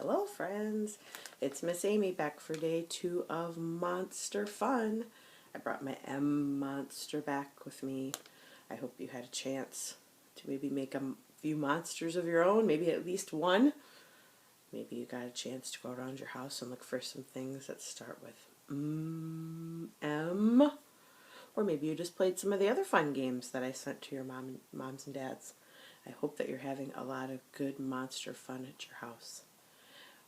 Hello friends, it's Miss Amy back for day 2 of Monster Fun. I brought my M Monster back with me. I hope you had a chance to maybe make a few monsters of your own, maybe at least one. Maybe you got a chance to go around your house and look for some things that start with M. Or maybe you just played some of the other fun games that I sent to your moms and dads. I hope that you're having a lot of good monster fun at your house.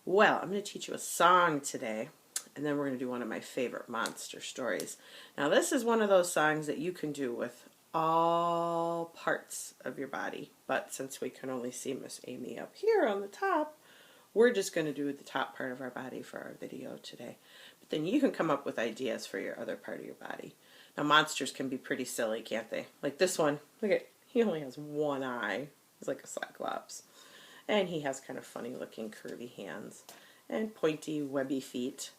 Well, I'm going to teach you a song today, and then we're going to do one of my favorite monster stories. Now, this is one of those songs that you can do with all parts of your body, but since we can only see Miss Amy up here on the top, we're just going to do the top part of our body for our video today. But then you can come up with ideas for your other part of your body. Now, monsters can be pretty silly, can't they? Like this one, look at, he only has one eye. He's like a cyclops. And he has kind of funny looking curvy hands and pointy webby feet.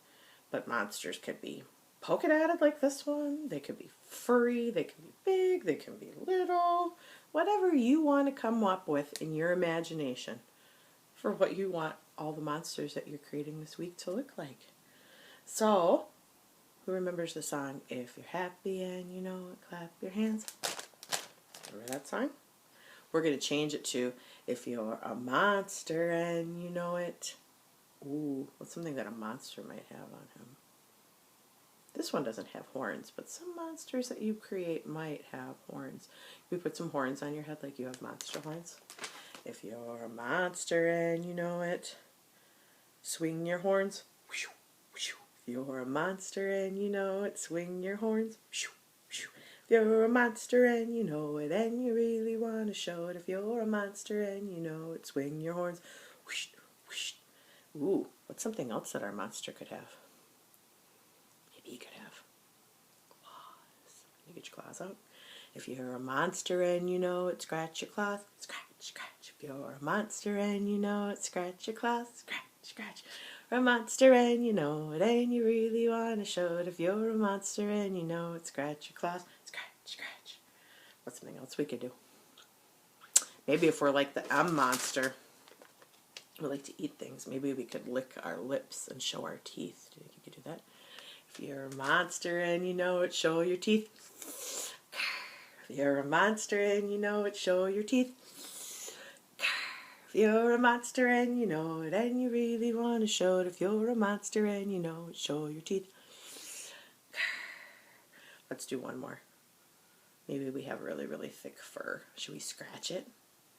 But monsters can be polka dotted like this one. They can be furry, they can be big, they can be little. Whatever you want to come up with in your imagination for what you want all the monsters that you're creating this week to look like. So, who remembers the song, If You're Happy and You Know It, Clap Your Hands? Remember that song? We're going to change it to, if you're a monster and you know it. Ooh, what's something that a monster might have on him? This one doesn't have horns, but some monsters that you create might have horns. We put some horns on your head like you have monster horns. If you're a monster and you know it, swing your horns. If you're a monster and you know it, swing your horns. If you're a monster and you know it, and you really want to show it. If you're a monster and you know it, swing your horns. Whoosh, whoosh. Ooh, what's something else that our monster could have? Maybe you could have claws. You get your claws out. If you're a monster and you know it, scratch your claws. Scratch, scratch. If you're a monster and you know it, scratch your claws. Scratch, scratch. You're a monster and you know it, and you really want to show it. If you're a monster and you know it, scratch your claws. Scratch, scratch. What's something else we could do? Maybe if we're like the M monster, we like to eat things. Maybe we could lick our lips and show our teeth. Do you think you could do that? If you're a monster and you know it, show your teeth. If you're a monster and you know it, show your teeth. If you're a monster and you know it, and you really want to show it. If you're a monster and you know it, show your teeth. Let's do one more. Maybe we have really, really thick fur. Should we scratch it?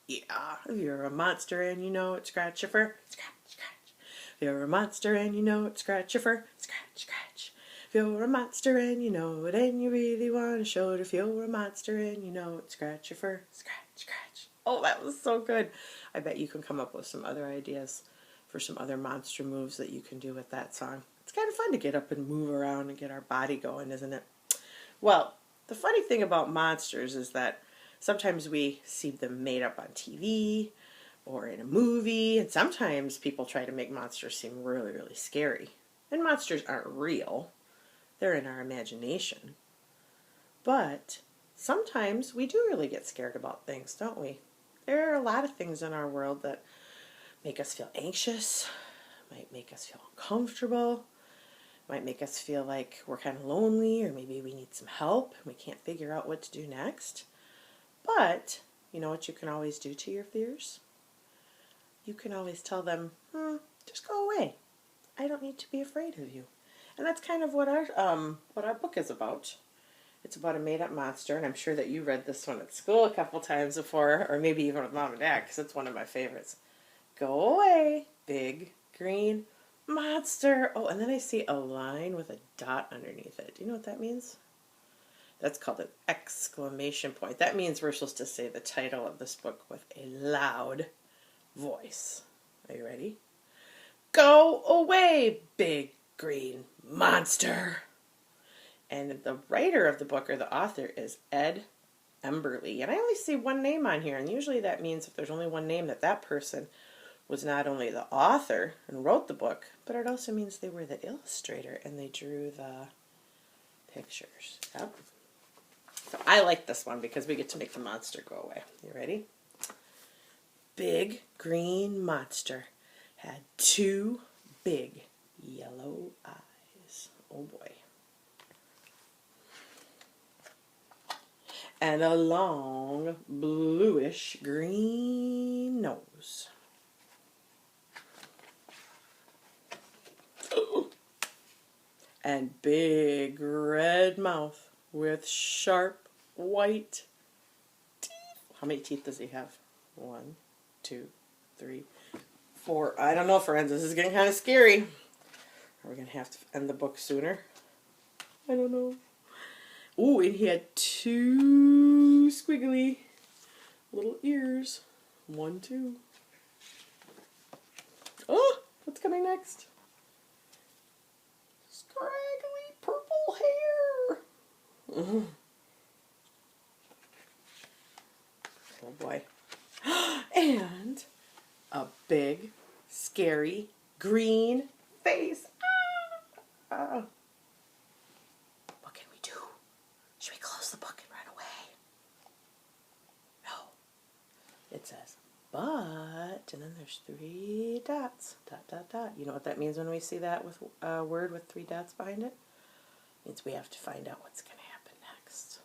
Yeah. If you're a monster and you know it, scratch your fur. Scratch, scratch. If you're a monster and you know it, scratch your fur. Scratch, scratch. If you're a monster and you know it, and you really want to show it. If you're a monster and you know it, scratch your fur. Scratch, scratch. Oh, that was so good. I bet you can come up with some other ideas for some other monster moves that you can do with that song. It's kind of fun to get up and move around and get our body going, isn't it? Well, the funny thing about monsters is that sometimes we see them made up on TV or in a movie, and sometimes people try to make monsters seem really, really scary. And monsters aren't real. They're in our imagination. But sometimes we do really get scared about things, don't we? There are a lot of things in our world that make us feel anxious, might make us feel uncomfortable, might make us feel like we're kind of lonely, or maybe we need some help and we can't figure out what to do next. But you know what you can always do to your fears? You can always tell them, just go away. I don't need to be afraid of you. And that's kind of what our book is about. It's about a made-up monster, and I'm sure that you read this one at school a couple times before, or maybe even with Mom and Dad, because it's one of my favorites. Go away, big green monster. Oh, and then I see a line with a dot underneath it. Do you know what that means? That's called an exclamation point. That means we're supposed to say the title of this book with a loud voice. Are you ready? Go away, big green monster. And the writer of the book, or the author, is Ed Emberley. And I only see one name on here, and usually that means if there's only one name, that person was not only the author and wrote the book, but it also means they were the illustrator and they drew the pictures. Yep. So I like this one because we get to make the monster go away. You ready? Big green monster had two big yellow eyes. Oh boy. And a long bluish green nose. And big red mouth with sharp white teeth. How many teeth does he have? 1, 2, 3, 4. I don't know, friends. This is getting kind of scary. Are we going to have to end the book sooner? I don't know. Ooh, and he had 2 squiggly little ears. 1, 2. Oh, what's coming next? Scraggly purple hair. Oh boy. And a big, scary, green face. What can we do? Should we close the book and run away? No. It says, but, and then there's 3 dots. Dot, dot, dot. You know what that means when we see that with a word with 3 dots behind it? It means we have to find out what's going to happen next.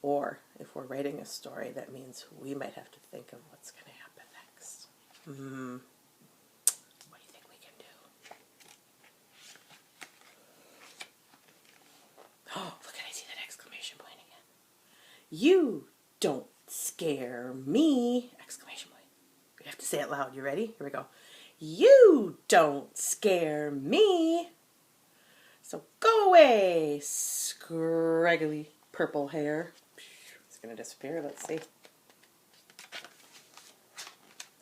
Or, if we're writing a story, that means we might have to think of what's going to happen next. What do you think we can do? Oh, look, I see that exclamation point again. You don't scare me! Exclamation point. We have to say it loud. You ready? Here we go. You don't scare me! So go away, scraggly purple hair. It's going to disappear. Let's see. There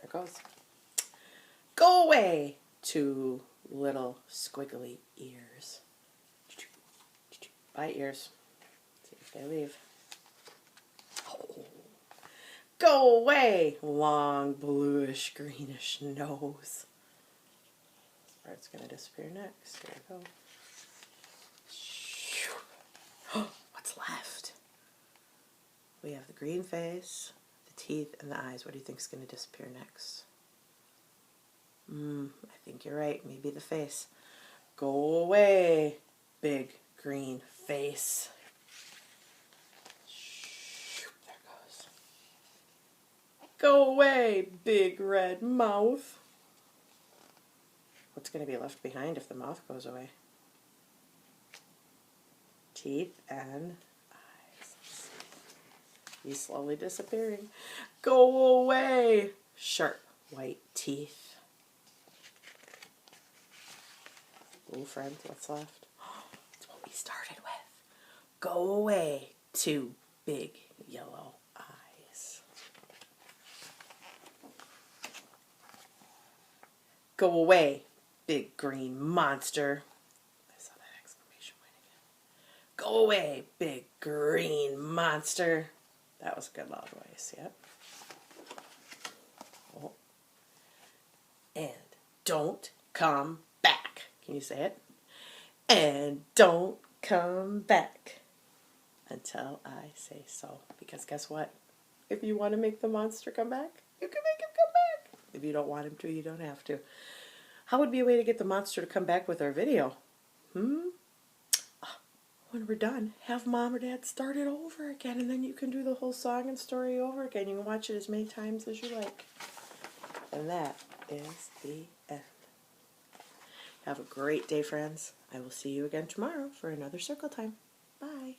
it goes. Go away, 2 little squiggly ears. Bye, ears. See if they leave. Oh. Go away, long bluish greenish nose. It's going to disappear next. Here we go. What's left? We have the green face, the teeth, and the eyes. What do you think is going to disappear next? I think you're right. Maybe the face. Go away, big green face. There it goes. Go away, big red mouth. What's going to be left behind if the mouth goes away? Teeth and eyes. He's slowly disappearing. Go away, sharp white teeth. Ooh, friends, what's left? It's what we started with. Go away, 2 big yellow eyes. Go away, big green monster. I saw that exclamation point again. Go away, big green monster. That was a good loud voice, yep. Oh. And don't come back. Can you say it? And don't come back until I say so. Because guess what? If you want to make the monster come back, you can make him come back. If you don't want him to, you don't have to. How would be a way to get the monster to come back with our video? When we're done, have Mom or Dad start it over again, and then you can do the whole song and story over again. You can watch it as many times as you like. And that is the end. Have a great day, friends. I will see you again tomorrow for another circle time. Bye.